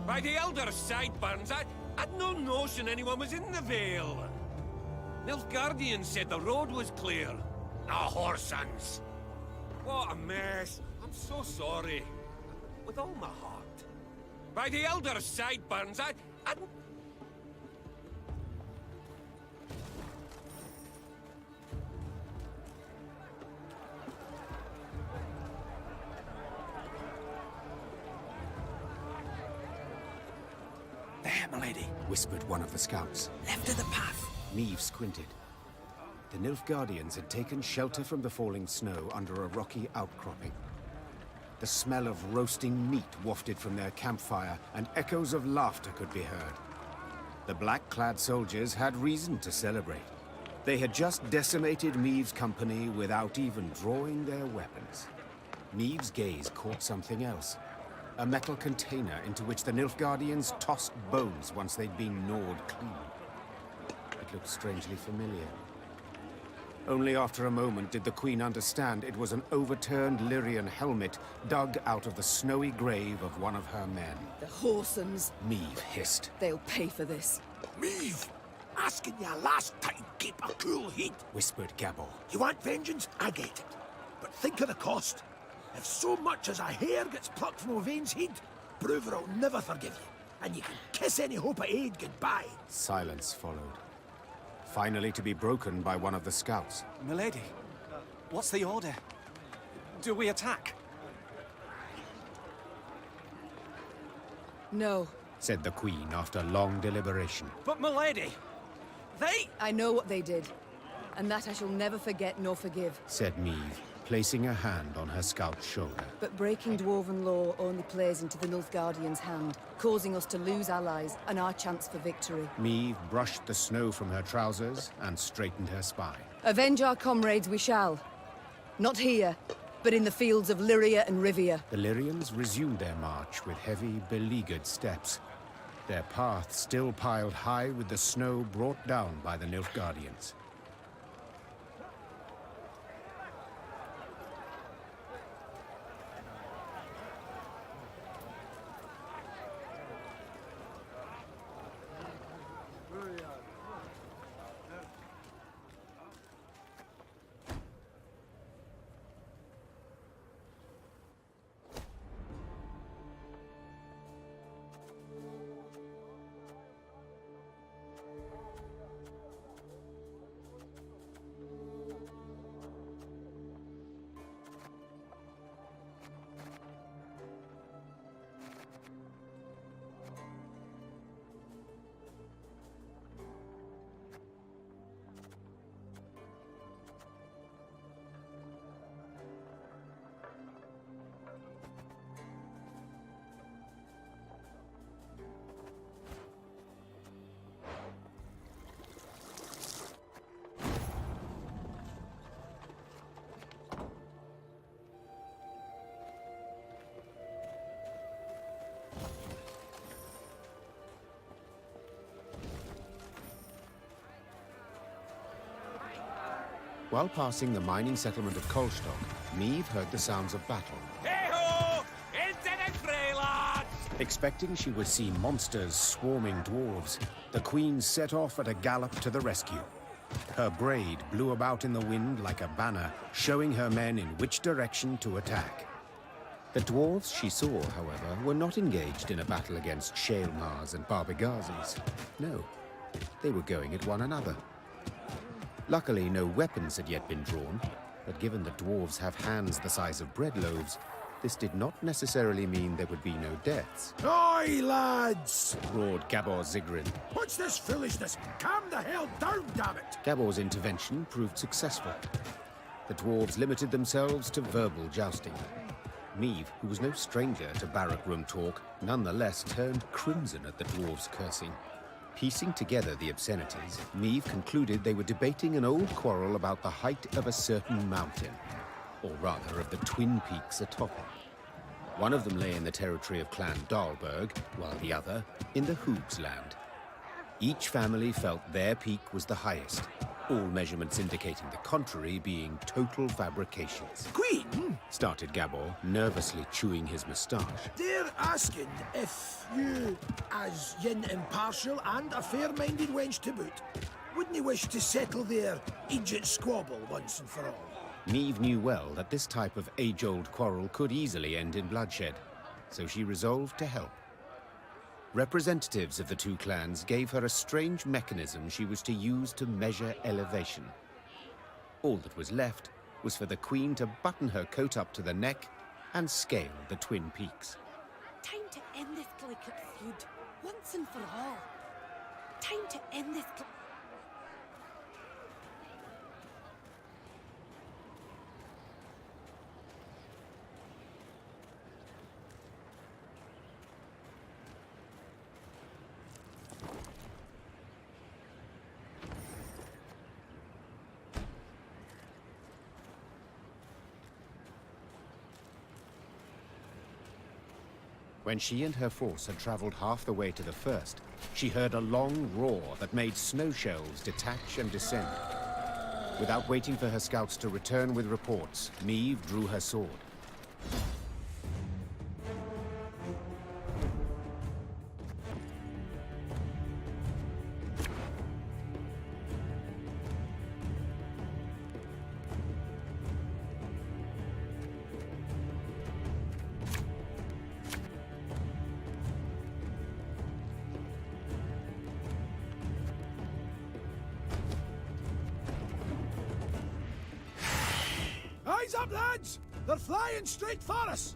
By the Elder's sideburns, I'd no notion anyone was in the Vale. Nilfgaardians said the road was clear. Ah, whoresons. What a mess. I'm so sorry. With all my heart. By the Elder's sideburns, I'd... There, milady, whispered one of the scouts. Left of the path. Meve squinted. The Nilfgaardians had taken shelter from the falling snow under a rocky outcropping. The smell of roasting meat wafted from their campfire, and echoes of laughter could be heard. The black-clad soldiers had reason to celebrate. They had just decimated Meve's company without even drawing their weapons. Meve's gaze caught something else. A metal container into which the Nilfgaardians tossed bones once they'd been gnawed clean. It looked strangely familiar. Only after a moment did the Queen understand it was an overturned Lyrian helmet dug out of the snowy grave of one of her men. The whoresons. Meve hissed. They'll pay for this. Meve! Asking you last time, keep a cool head. Whispered Gabor. You want vengeance? I get it. But think of the cost. If so much as a hair gets plucked from O'Vane's head, Brouver will never forgive you. And you can kiss any hope of aid goodbye. Silence followed. Finally to be broken by one of the scouts. Milady, what's the order? Do we attack? No. Said the Queen after long deliberation. But milady, they... I know what they did. And that I shall never forget nor forgive. Said Meve, placing a hand on her scout's shoulder. But breaking Dwarven law only plays into the Nilfgaardians' hand, causing us to lose allies and our chance for victory. Meve brushed the snow from her trousers and straightened her spine. Avenge our comrades we shall. Not here, but in the fields of Lyria and Rivia. The Lyrians resumed their march with heavy, beleaguered steps. Their path still piled high with the snow brought down by the Nilfgaardians. While passing the mining settlement of Kolstock, Meve heard the sounds of battle. Hey-ho! Into the fray, lads! Expecting she would see monsters swarming dwarves, the queen set off at a gallop to the rescue. Her braid blew about in the wind like a banner, showing her men in which direction to attack. The dwarves she saw, however, were not engaged in a battle against Shaelmars and Barbigazes. No, they were going at one another. Luckily, no weapons had yet been drawn, but given that dwarves have hands the size of bread loaves, this did not necessarily mean there would be no deaths. Oi, lads! Roared Gabor Zigrin. What's this foolishness? Calm the hell down, damn it! Gabor's intervention proved successful. The dwarves limited themselves to verbal jousting. Meve, who was no stranger to barrack room talk, nonetheless turned crimson at the dwarves' cursing. Piecing together the obscenities, Meve concluded they were debating an old quarrel about the height of a certain mountain, or rather of the twin peaks atop it. One of them lay in the territory of Clan Dahlberg, while the other in the Hoog's land. Each family felt their peak was the highest, all measurements indicating the contrary being total fabrications. Queen, Started Gabor, nervously chewing his moustache. they're asking if you, as yin impartial and a fair-minded wench to boot, wouldn't you wish to settle their ancient squabble once and for all? Meve knew well that this type of age-old quarrel could easily end in bloodshed, so she resolved to help. Representatives of the two clans gave her a strange mechanism she was to use to measure elevation. All that was left was for the queen to button her coat up to the neck and scale the twin peaks. Time to end this delicate feud, once and for all. Time to end this. When she and her force had traveled half the way to the first, she heard a long roar that made snow shells detach and descend. Without waiting for her scouts to return with reports, Meve drew her sword. Eyes up, lads! They're flying straight for us!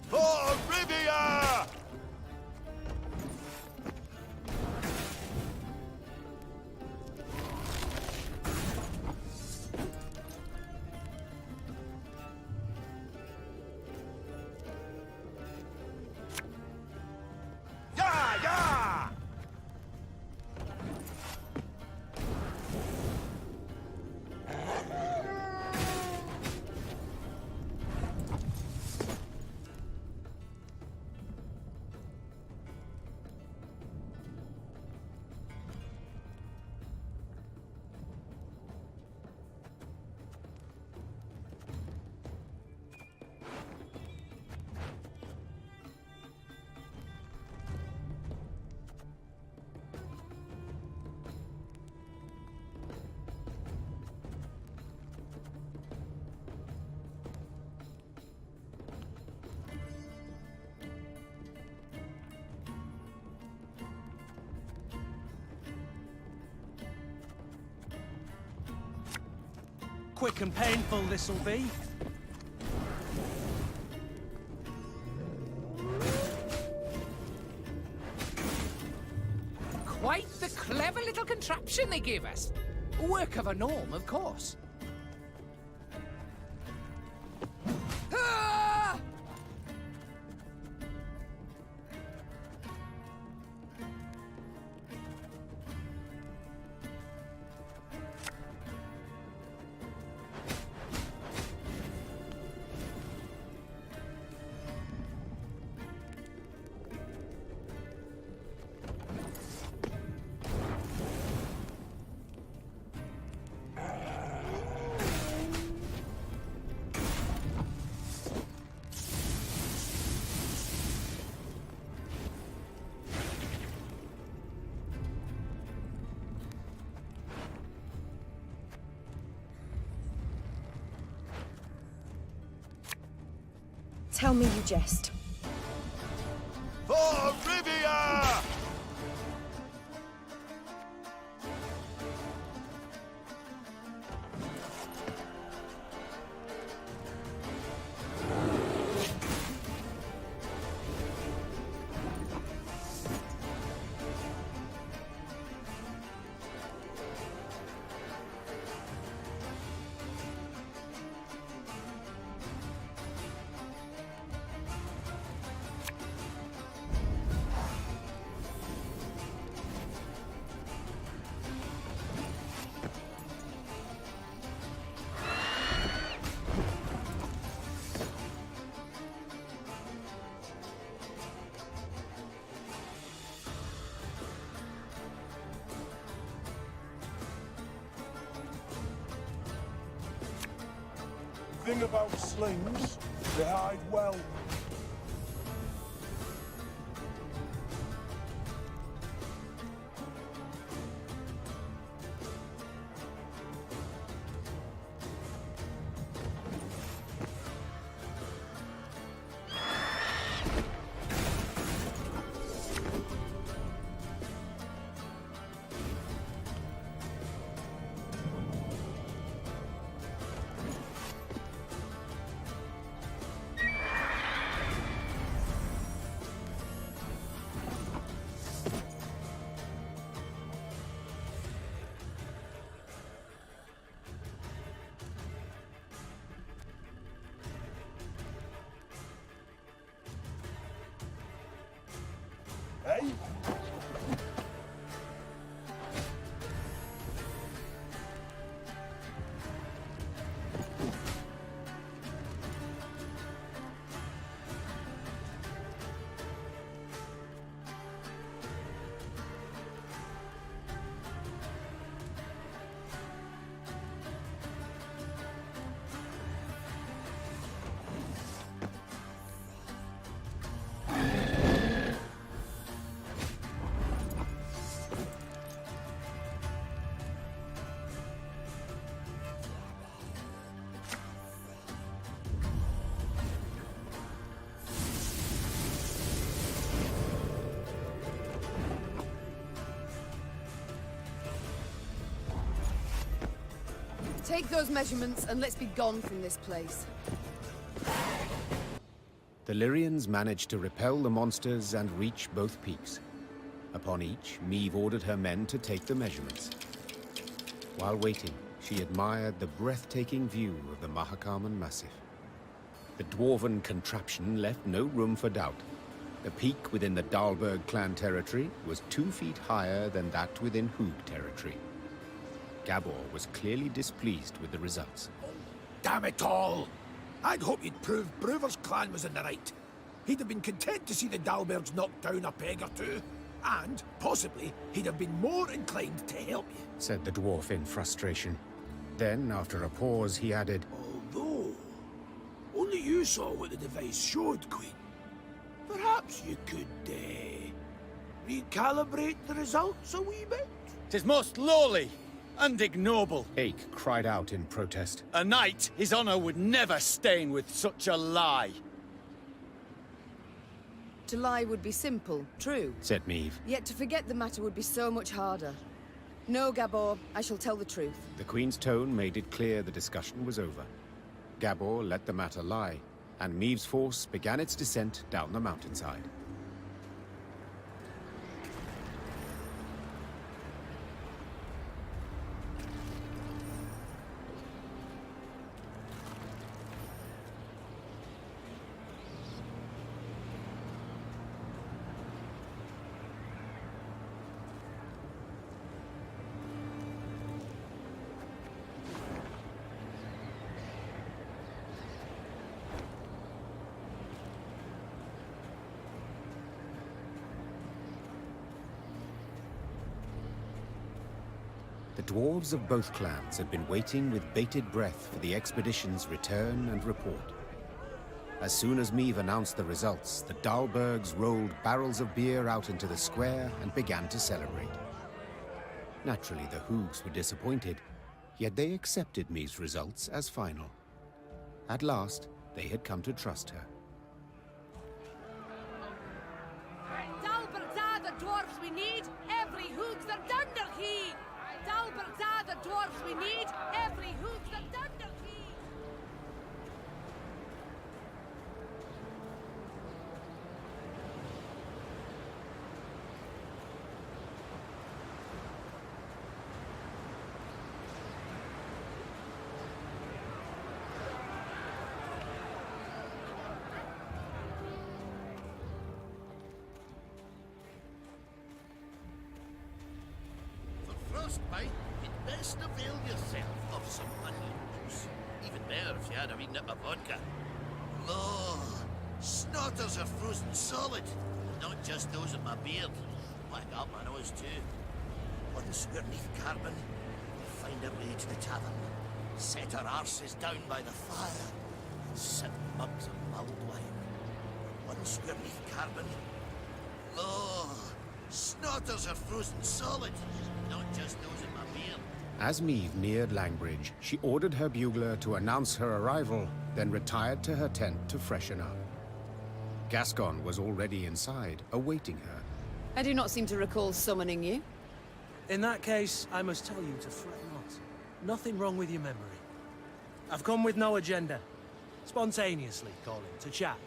For Rivia! Yeah, yeah! Quick and painful this'll be. Quite the clever little contraption they gave us. Work of a gnome, of course. Ah! Tell me you jest. For Rivia! Thing about slings, they hide well. Hey? Take those measurements and let's be gone from this place. The Lyrians managed to repel the monsters and reach both peaks. Upon each, Meve ordered her men to take the measurements. While waiting, she admired the breathtaking view of the Mahakaman Massif. The dwarven contraption left no room for doubt. The peak within the Dahlberg clan territory was 2 feet higher than that within Hoog territory. Gabor was clearly displeased with the results. Damn it all! I'd hoped you'd proved Brouver's clan was in the right. He'd have been content to see the Dahlbergs knocked down a peg or two, and, possibly, he'd have been more inclined to help you. Said the dwarf in frustration. Then, after a pause, he added, Although, only you saw what the device showed, Queen. Perhaps you could, recalibrate the results a wee bit? 'Tis most lowly and ignoble. Ake cried out in protest. A knight his honor would never stain with such a lie. To lie would be simple, true. Said Meve. Yet to forget the matter would be so much harder. No, Gabor, I shall tell the truth. The Queen's tone made it clear the discussion was over. Gabor let the matter lie, and Meve's force began its descent down the mountainside. The dwarves of both clans had been waiting with bated breath for the expedition's return and report. As soon as Meve announced the results, the Dahlbergs rolled barrels of beer out into the square and began to celebrate. Naturally, the Hoogs were disappointed, yet they accepted Meve's results as final. At last, they had come to trust her. we need, every Hoogs the Dunderkey! Dahlberg's are the dwarves we need, every Hoogs the Dunderkey! Frostbite, you'd best avail yourself of some onion juice. Even better if you had a wee nip of vodka. Lord, snotters are frozen solid. Not just those in my beard. Why, I got my nose too. Once we're neath carbon, we'll find our way to the tavern. Set our arses down by the fire and sip mugs of mulled wine. Once we're neath carbon, Lord, snotters are frozen solid. Not just those in my beard. As Meve neared Langbridge, she ordered her bugler to announce her arrival, then retired to her tent to freshen up. Gascon was already inside, awaiting her. I do not seem to recall summoning you. In that case, I must tell you to fret not. Nothing wrong with your memory. I've come with no agenda. Spontaneously calling to chat.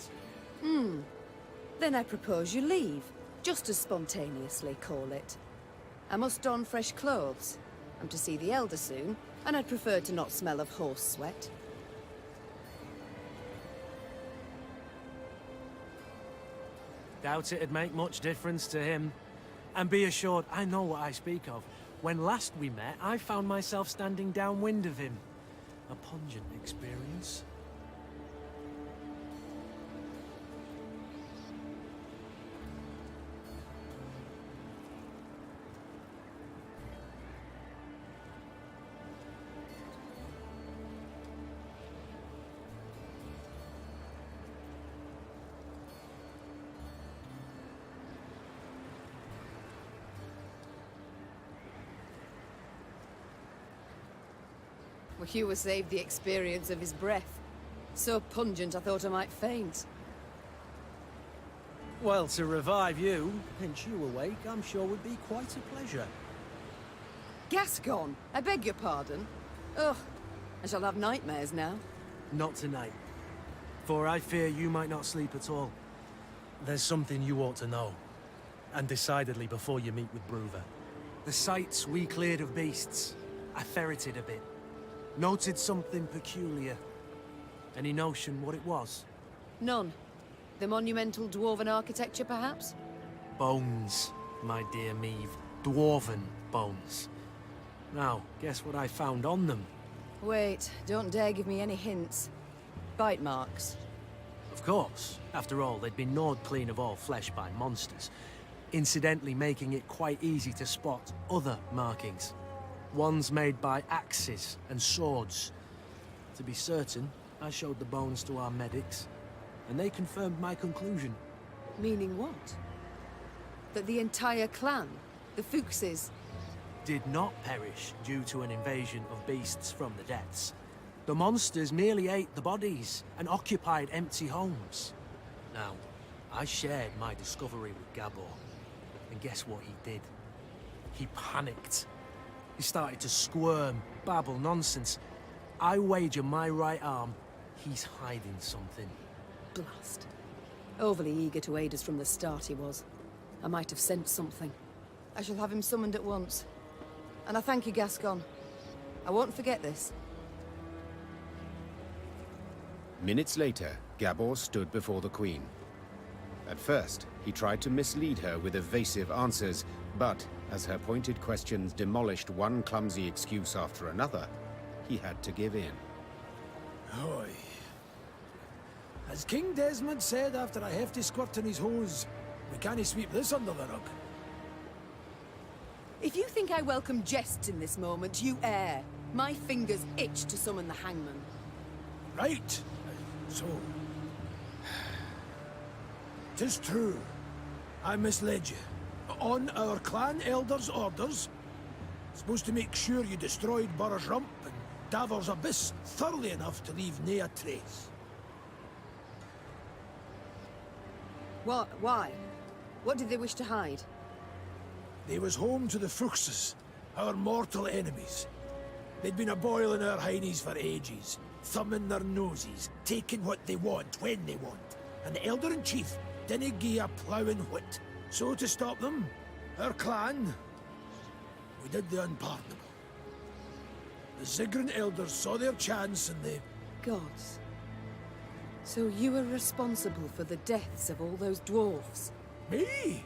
Then I propose you leave. Just as spontaneously, call it. I must don fresh clothes. I'm to see the Elder soon, and I'd prefer to not smell of horse sweat. Doubt it'd make much difference to him. And be assured, I know what I speak of. When last we met, I found myself standing downwind of him. A pungent experience. Well, Hugh was saved the experience of his breath. So pungent I thought I might faint. Well, to revive you, pinch you awake, I'm sure would be quite a pleasure. Gascon! I beg your pardon. Ugh, I shall have nightmares now. Not tonight. For I fear you might not sleep at all. There's something you ought to know. And decidedly before you meet with Brouver. The sites we cleared of beasts, I ferreted a bit. Noted something peculiar. Any notion what it was? None. The monumental dwarven architecture, perhaps? Bones, my dear Meve. Dwarven bones. Now, guess what I found on them? Wait, don't dare give me any hints. Bite marks. Of course. After all, they'd been gnawed clean of all flesh by monsters, incidentally making it quite easy to spot other markings. Ones made by axes and swords. To be certain, I showed the bones to our medics, and they confirmed my conclusion. Meaning what? That the entire clan, the Fuchses, did not perish due to an invasion of beasts from the depths. The monsters merely ate the bodies and occupied empty homes. Now, I shared my discovery with Gabor, and guess what he did? He panicked. He started to squirm, babble nonsense. I wager my right arm, he's hiding something. Blast. Overly eager to aid us from the start he was. I might have sensed something. I shall have him summoned at once. And I thank you, Gascon. I won't forget this. Minutes later, Gabor stood before the Queen. At first, he tried to mislead her with evasive answers, but as her pointed questions demolished one clumsy excuse after another, he had to give in. Oi. As King Desmond said after a hefty squirt in his hose, we can't sweep this under the rug. If you think I welcome jests in this moment, you err. My fingers itch to summon the hangman. Right. So... 'tis true. I misled you. On our clan elder's orders, supposed to make sure you destroyed Burr's Rump and Davor's Abyss thoroughly enough to leave nae a trace. What? Why? What did they wish to hide? They was home to the Fuchses, our mortal enemies. They'd been a-boiling our heinies for ages, thumbing their noses, taking what they want when they want. And the Elder-in-Chief didn't gie a ploughing whit. So to stop them, our clan, we did the unpardonable. The Zigrin elders saw their chance and they... Gods. So you were responsible for the deaths of all those dwarves? Me?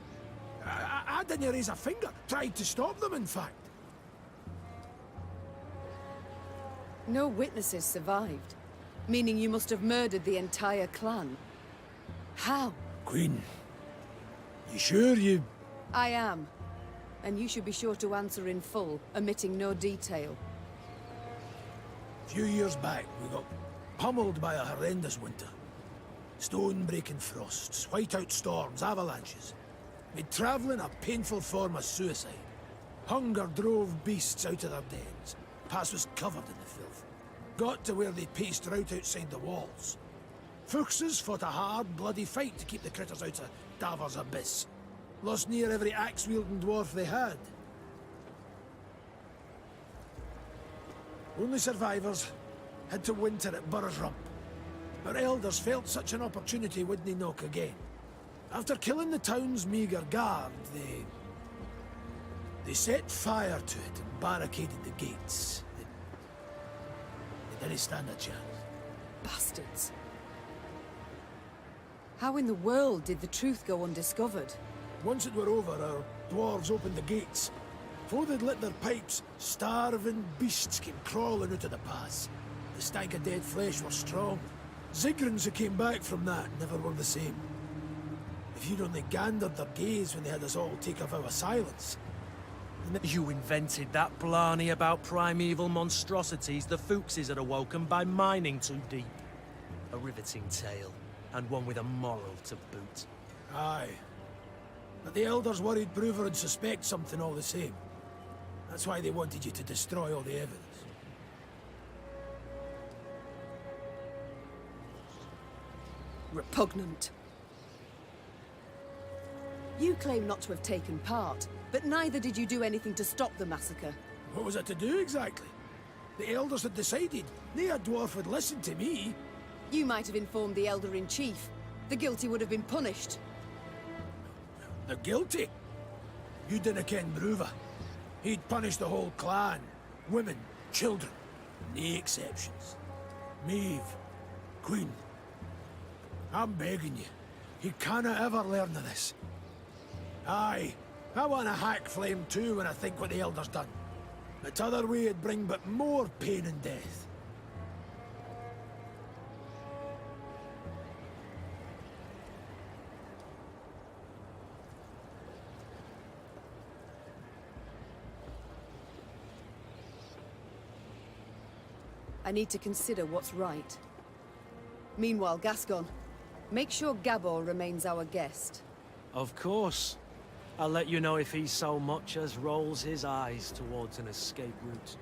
I didn't raise a finger. Tried to stop them, in fact. No witnesses survived, meaning you must have murdered the entire clan. How? Queen, you sure you... I am. And you should be sure to answer in full, omitting no detail. A few years back, we got pummeled by a horrendous winter. Stone-breaking frosts, whiteout storms, avalanches. Made travelling a painful form of suicide. Hunger drove beasts out of their dens. Pass was covered in the filth. Got to where they paced right outside the walls. Fuchses fought a hard, bloody fight to keep the critters out of Dahlberg's abyss. Lost near every axe-wielding dwarf they had. Only survivors had to winter at Burr's Rump. Our elders felt such an opportunity wouldn't knock again. After killing the town's meagre guard, they set fire to it and barricaded the gates. They didn't stand a chance. Bastards. How in the world did the truth go undiscovered? Once it were over, our dwarves opened the gates. Before they'd lit their pipes, starving beasts came crawling out of the pass. The stank of dead flesh was strong. Zigrins who came back from that never were the same. If you'd only gandered their gaze when they had us all take a vow of silence. You invented that blarney about primeval monstrosities the Fuchses had awoken by mining too deep. A riveting tale, and one with a moral to boot. Aye. But the elders worried Brouver would suspect something all the same. That's why they wanted you to destroy all the evidence. Repugnant. You claim not to have taken part, but neither did you do anything to stop the massacre. What was it to do exactly? The elders had decided. No dwarf would listen to me. You might have informed the Elder-in-Chief. The guilty would have been punished. The guilty? You didn't ken Brouver. He'd punish the whole clan. Women, children, no exceptions. Meve, Queen, I'm begging you. He canna ever learn of this. Aye, I want a hack flame too when I think what the Elder's done. The t'other way would bring but more pain and death. I need to consider what's right. Meanwhile, Gascon, make sure Gabor remains our guest. Of course. I'll let you know if he so much as rolls his eyes towards an escape route.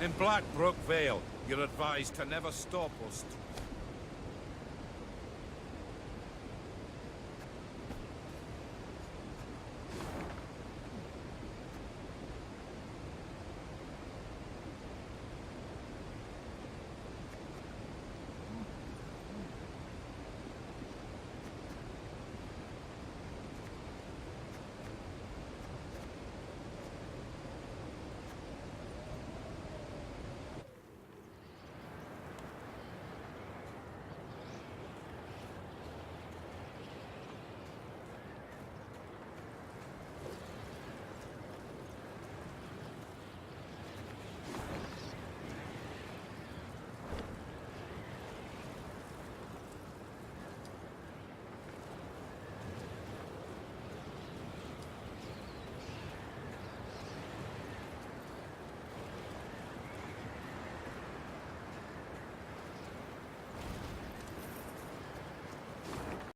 In Blackbrook Vale, you're advised to never stop us.